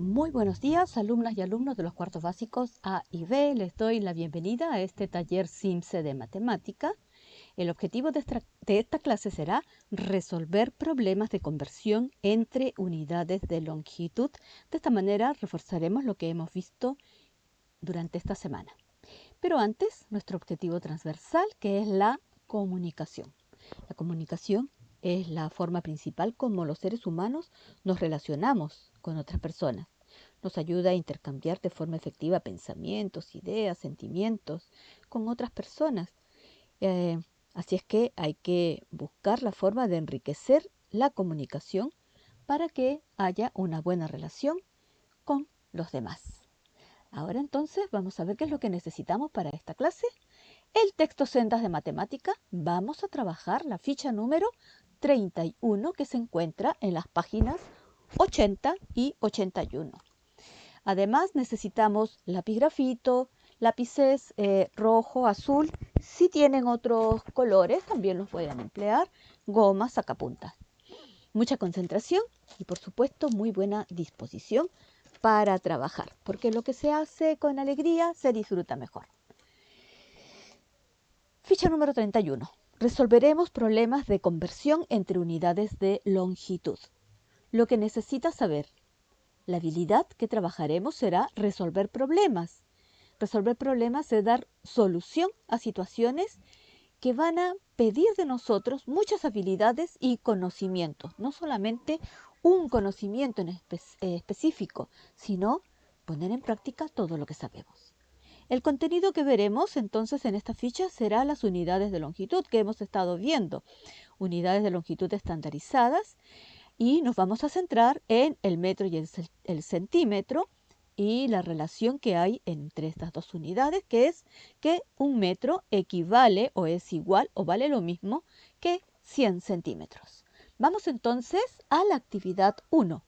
Muy buenos días, alumnas y alumnos de los cuartos básicos A y B. Les doy la bienvenida a este taller SIMSE de matemática. El objetivo de esta clase será resolver problemas de conversión entre unidades de longitud. De esta manera reforzaremos lo que hemos visto durante esta semana. Pero antes, nuestro objetivo transversal, que es la comunicación. La comunicación es la forma principal como los seres humanos nos relacionamos con otras personas. Nos ayuda a intercambiar de forma efectiva pensamientos, ideas, sentimientos con otras personas. Eh, Así es que hay que buscar la forma de enriquecer la comunicación para que haya una buena relación con los demás. Ahora entonces vamos a ver qué es lo que necesitamos para esta clase. El texto Sendas de Matemática. Vamos a trabajar la ficha número 31 que se encuentra en las páginas 80 y 81. Además necesitamos lápiz grafito, lápices rojo, azul. Si tienen otros colores también los pueden emplear. Goma, sacapuntas. Mucha concentración y por supuesto muy buena disposición para trabajar, porque lo que se hace con alegría se disfruta mejor. Ficha número 31. Resolveremos problemas de conversión entre unidades de longitud. Lo que necesitas saber. La habilidad que trabajaremos será resolver problemas. Resolver problemas es dar solución a situaciones que van a pedir de nosotros muchas habilidades y conocimientos. No solamente un conocimiento específico, sino poner en práctica todo lo que sabemos. El contenido que veremos entonces en esta ficha será las unidades de longitud que hemos estado viendo. Unidades de longitud estandarizadas. Y nos vamos a centrar en el metro y el centímetro y la relación que hay entre estas dos unidades, que es que un metro equivale o es igual o vale lo mismo que 100 centímetros. Vamos entonces a la actividad 1.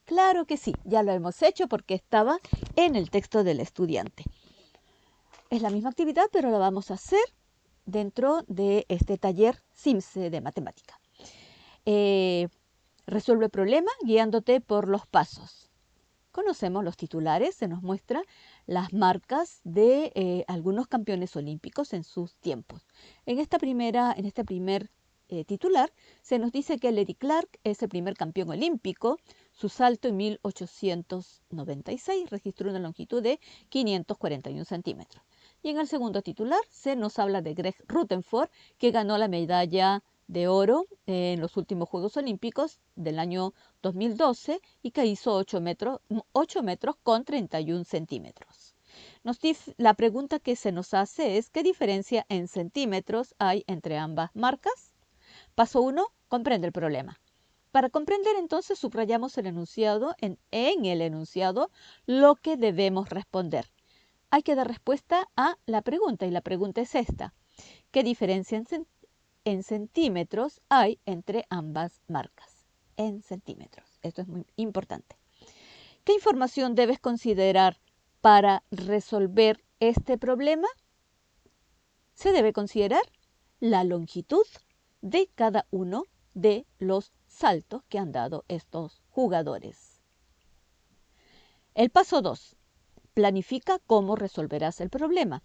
Claro que sí, ya lo hemos hecho porque estaba en el texto del estudiante. Es la misma actividad, pero la vamos a hacer dentro de este taller SIMSE de matemática. Resuelve problema guiándote por los pasos. Conocemos los titulares, se nos muestra las marcas de algunos campeones olímpicos en sus tiempos. En este primer titular se nos dice que Lady Clark es el primer campeón olímpico. Su salto en 1896 registró una longitud de 541 centímetros. Y en el segundo titular se nos habla de Greg Rutherford, que ganó la medalla de oro en los últimos Juegos Olímpicos del año 2012 y que hizo 8 metros con 31 centímetros. La pregunta que se nos hace es ¿qué diferencia en centímetros hay entre ambas marcas? Paso 1. Comprende el problema. Para comprender entonces subrayamos el enunciado en el enunciado lo que debemos responder. Hay que dar respuesta a la pregunta y la pregunta es esta. ¿Qué diferencia en centímetros hay entre ambas marcas? En centímetros. Esto es muy importante. ¿Qué información debes considerar para resolver este problema? Se debe considerar la longitud de cada uno de los saltos que han dado estos jugadores. El paso 2. Planifica cómo resolverás el problema.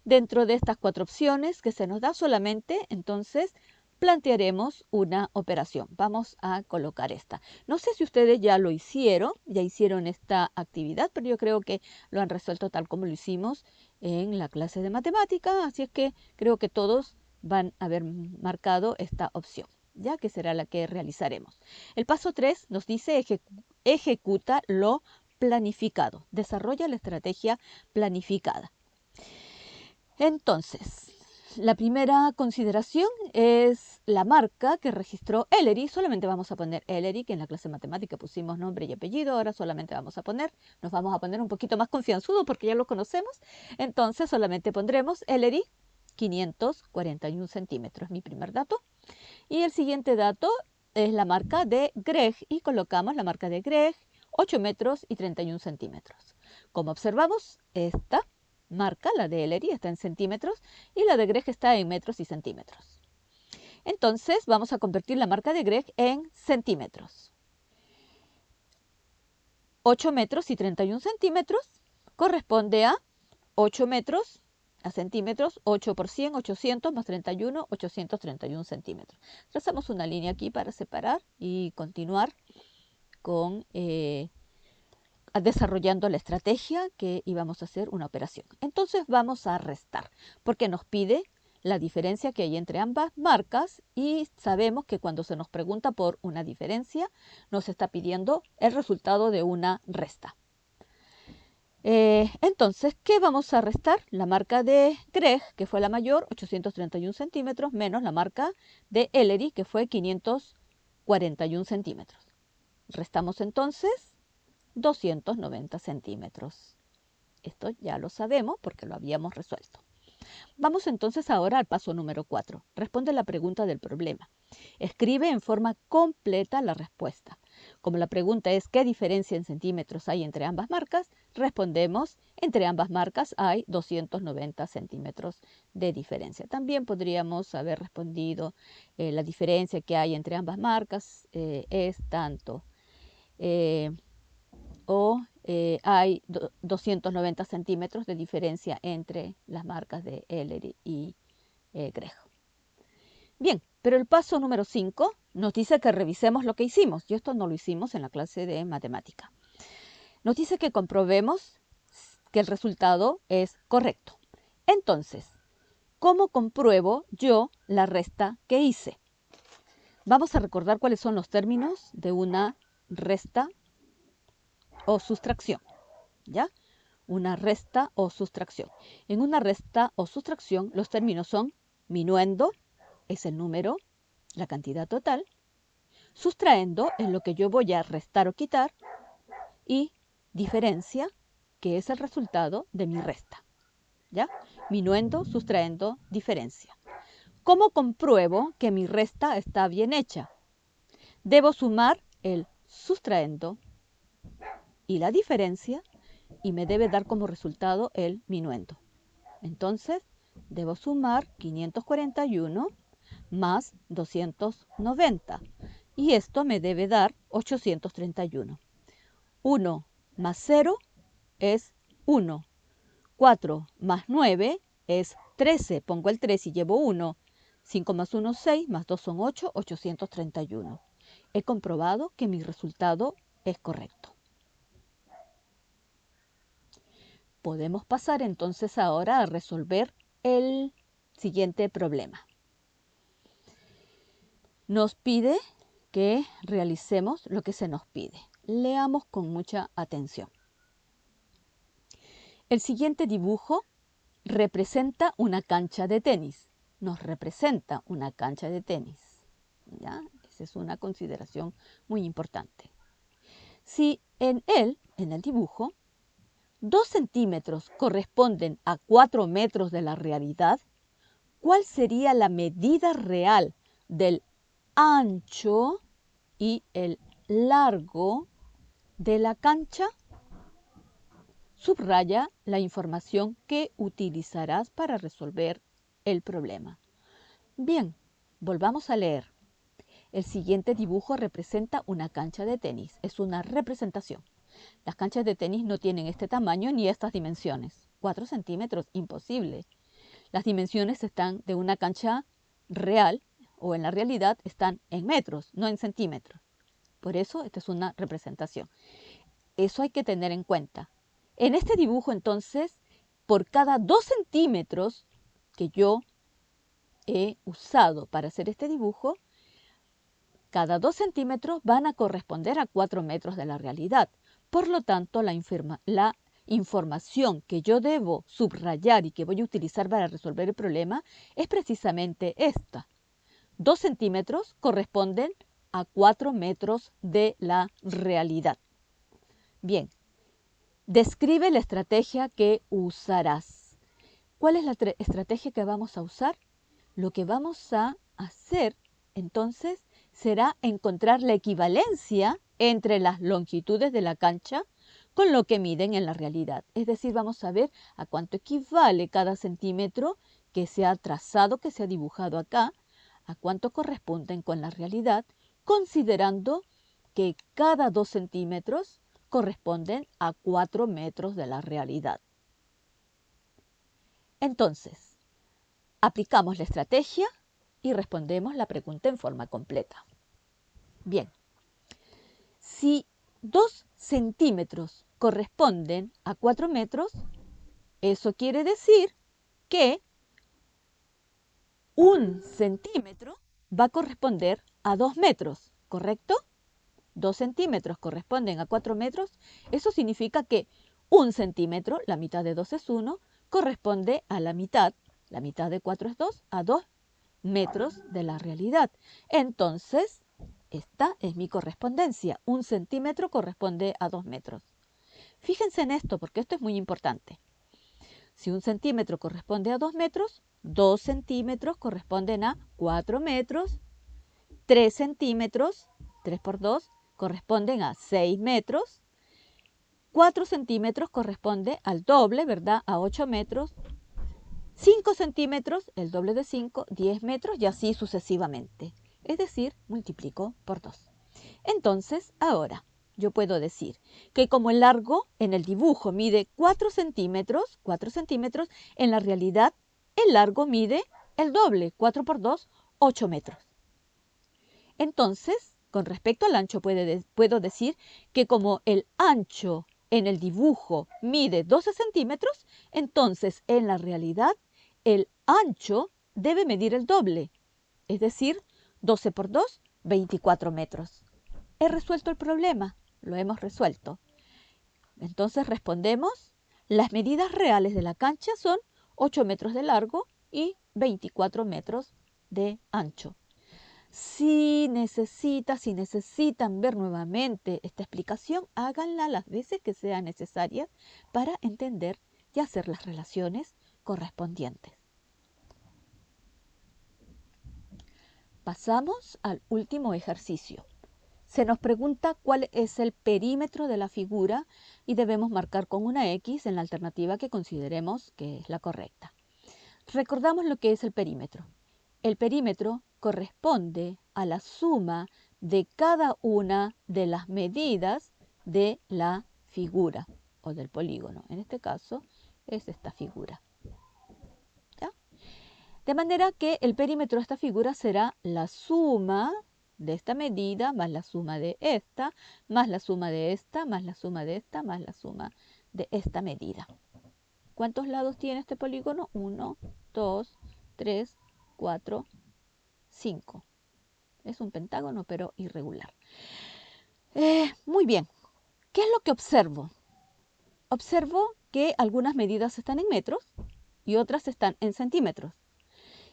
Dentro de estas 4 opciones que se nos da solamente, entonces, plantearemos una operación. Vamos a colocar esta. No sé si ustedes ya hicieron esta actividad, pero yo creo que lo han resuelto tal como lo hicimos en la clase de matemática, así es que creo que todos van a haber marcado esta opción, ya que será la que realizaremos. El paso 3 nos dice ejecuta lo planificado. Desarrolla la estrategia planificada. Entonces, la primera consideración es la marca que registró Ellery. Solamente vamos a poner Ellery, que en la clase de matemática pusimos nombre y apellido. Ahora solamente nos vamos a poner un poquito más confianzudo porque ya lo conocemos. Entonces solamente pondremos Ellery 541 centímetros, mi primer dato. Y el siguiente dato es la marca de Greg y colocamos la marca de Greg 8 metros y 31 centímetros. Como observamos, esta marca, la de Ellery, está en centímetros y la de Greg está en metros y centímetros. Entonces vamos a convertir la marca de Greg en centímetros. 8 metros y 31 centímetros corresponde a 8 metros a centímetros, 8 por 100, 800 más 31, 831 centímetros. Trazamos una línea aquí para separar y continuar con desarrollando la estrategia que íbamos a hacer una operación. Entonces vamos a restar, porque nos pide la diferencia que hay entre ambas marcas y sabemos que cuando se nos pregunta por una diferencia, nos está pidiendo el resultado de una resta. Entonces, ¿qué vamos a restar? La marca de Greg, que fue la mayor, 831 centímetros, menos la marca de Ellery, que fue 541 centímetros. Restamos entonces 290 centímetros. Esto ya lo sabemos porque lo habíamos resuelto. Vamos entonces ahora al paso número 4. Responde la pregunta del problema. Escribe en forma completa la respuesta. Como la pregunta es ¿qué diferencia en centímetros hay entre ambas marcas? Respondemos, entre ambas marcas hay 290 centímetros de diferencia. También podríamos haber respondido la diferencia que hay entre ambas marcas es tanto. Hay 290 centímetros de diferencia entre las marcas de Ellery y Greg. Bien, pero el paso número 5 nos dice que revisemos lo que hicimos, y esto no lo hicimos en la clase de matemática. Nos dice que comprobemos que el resultado es correcto. Entonces, ¿cómo compruebo yo la resta que hice? Vamos a recordar cuáles son los términos de una resta o sustracción, ¿ya? Una resta o sustracción. En una resta o sustracción, los términos son minuendo, es el número, la cantidad total, sustraendo es lo que yo voy a restar o quitar, y diferencia, que es el resultado de mi resta, ¿ya? Minuendo, sustraendo, diferencia. ¿Cómo compruebo que mi resta está bien hecha? Debo sumar el sustraendo y la diferencia y me debe dar como resultado el minuendo. Entonces, debo sumar 541 más 290 y esto me debe dar 831. 1 más 0 es 1. 4 más 9 es 13. Pongo el 3 y llevo 1. 5 más 1, 6, más 2 son 8, 831. He comprobado que mi resultado es correcto. Podemos pasar entonces ahora a resolver el siguiente problema. Nos pide que realicemos lo que se nos pide. Leamos con mucha atención. El siguiente dibujo representa una cancha de tenis. Nos representa una cancha de tenis. ¿Ya? Esa es una consideración muy importante. Si en el dibujo, 2 centímetros corresponden a 4 metros de la realidad, ¿cuál sería la medida real del ancho y el largo de la cancha? Subraya la información que utilizarás para resolver el problema. Bien, volvamos a leer. El siguiente dibujo representa una cancha de tenis. Es una representación. Las canchas de tenis no tienen este tamaño ni estas dimensiones. 4 centímetros, imposible. Las dimensiones están de una cancha real o en la realidad están en metros, no en centímetros. Por eso esta es una representación. Eso hay que tener en cuenta. En este dibujo entonces, por cada 2 centímetros que yo he usado para hacer este dibujo, cada 2 centímetros van a corresponder a 4 metros de la realidad. Por lo tanto, la información que yo debo subrayar y que voy a utilizar para resolver el problema es precisamente esta. 2 centímetros corresponden a 4 metros de la realidad. Bien, describe la estrategia que usarás. ¿Cuál es la estrategia que vamos a usar? Lo que vamos a hacer entonces será encontrar la equivalencia entre las longitudes de la cancha con lo que miden en la realidad. Es decir, vamos a ver a cuánto equivale cada centímetro que se ha trazado, que se ha dibujado acá, a cuánto corresponden con la realidad, considerando que cada 2 centímetros corresponden a 4 metros de la realidad. Entonces, aplicamos la estrategia y respondemos la pregunta en forma completa. Bien, si 2 centímetros corresponden a 4 metros, eso quiere decir que 1 centímetro va a corresponder a 2 metros, ¿correcto? 2 centímetros corresponden a 4 metros, eso significa que 1 centímetro, la mitad de 2 es 1, corresponde a la mitad de 4 es 2, a 2 metros de la realidad. Entonces, esta es mi correspondencia. 1 centímetro corresponde a 2 metros. Fíjense en esto, porque esto es muy importante. Si 1 centímetro corresponde a 2 metros, 2 centímetros corresponden a 4 metros, 3 centímetros, 3 por 2, corresponden a 6 metros, 4 centímetros corresponde al doble, ¿verdad? A 8 metros, 5 centímetros, el doble de 5, 10 metros y así sucesivamente. Es decir, multiplico por 2. Entonces, ahora, yo puedo decir que como el largo en el dibujo mide 4 centímetros, en la realidad el largo mide el doble, 4 por 2, 8 metros. Entonces, con respecto al ancho, puedo decir que como el ancho en el dibujo mide 12 centímetros, entonces en la realidad el ancho debe medir el doble, es decir, 12 por 2, 24 metros. He resuelto el problema, lo hemos resuelto. Entonces respondemos, las medidas reales de la cancha son 8 metros de largo y 24 metros de ancho. Si necesitan ver nuevamente esta explicación, háganla las veces que sea necesaria para entender y hacer las relaciones correspondientes. Pasamos al último ejercicio. Se nos pregunta cuál es el perímetro de la figura y debemos marcar con una X en la alternativa que consideremos que es la correcta. Recordamos lo que es el perímetro. El perímetro corresponde a la suma de cada una de las medidas de la figura o del polígono. En este caso es esta figura. ¿Ya? De manera que el perímetro de esta figura será la suma de esta medida más la suma de esta, más la suma de esta, más la suma de esta, más la suma de esta medida. ¿Cuántos lados tiene este polígono? 1, 2, 3, 4, 5. Es un pentágono, pero irregular. Muy bien. ¿Qué es lo que observo? Observo que algunas medidas están en metros y otras están en centímetros.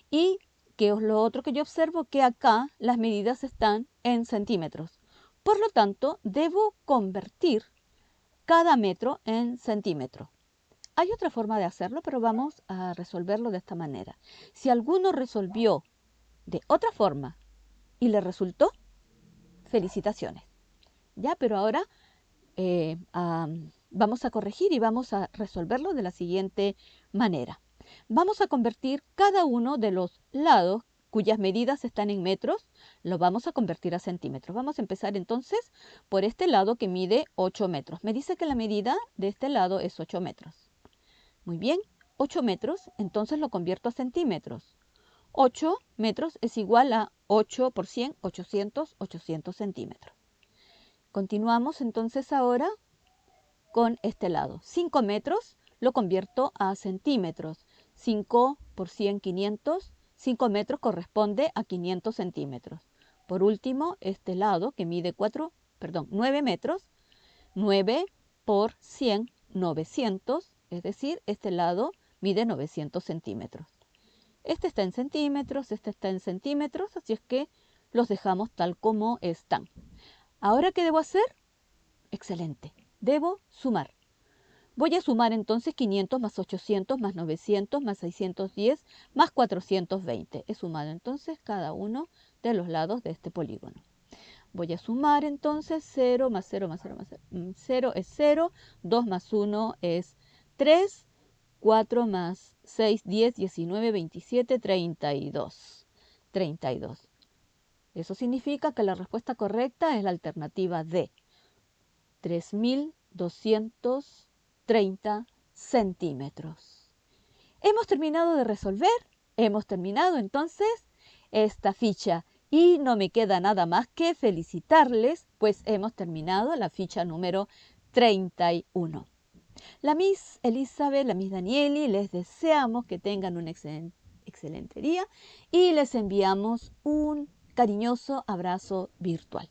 Y ¿qué es lo otro que yo observo? Que acá las medidas están en centímetros. Por lo tanto, debo convertir cada metro en centímetro. Hay otra forma de hacerlo, pero vamos a resolverlo de esta manera. Si alguno resolvió de otra forma y le resultó, felicitaciones. Ya, pero ahora vamos a corregir y vamos a resolverlo de la siguiente manera. Vamos a convertir cada uno de los lados cuyas medidas están en metros, lo vamos a convertir a centímetros. Vamos a empezar entonces por este lado que mide 8 metros. Me dice que la medida de este lado es 8 metros. Muy bien, 8 metros, entonces lo convierto a centímetros. 8 metros es igual a 8 por 100, 800 centímetros. Continuamos entonces ahora con este lado. 5 metros lo convierto a centímetros. 5 por 100, 500. 5 metros corresponde a 500 centímetros. Por último, este lado que mide 9 metros. 9 por 100, 900. Es decir, este lado mide 900 centímetros. Este está en centímetros, este está en centímetros, así es que los dejamos tal como están. ¿Ahora qué debo hacer? Excelente. Debo sumar. Voy a sumar entonces 500 más 800 más 900 más 610 más 420. He sumado entonces cada uno de los lados de este polígono. Voy a sumar entonces 0 más 0 más 0 más 0. 0 es 0, 2 más 1 es 3, 4 más 6, 10, 19, 27, 32. 32. Eso significa que la respuesta correcta es la alternativa D. 3.230 centímetros. Hemos terminado de resolver, hemos terminado entonces esta ficha y no me queda nada más que felicitarles, pues hemos terminado la ficha número 31. La Miss Elizabeth, la Miss Danieli, les deseamos que tengan un excelente día y les enviamos un cariñoso abrazo virtual.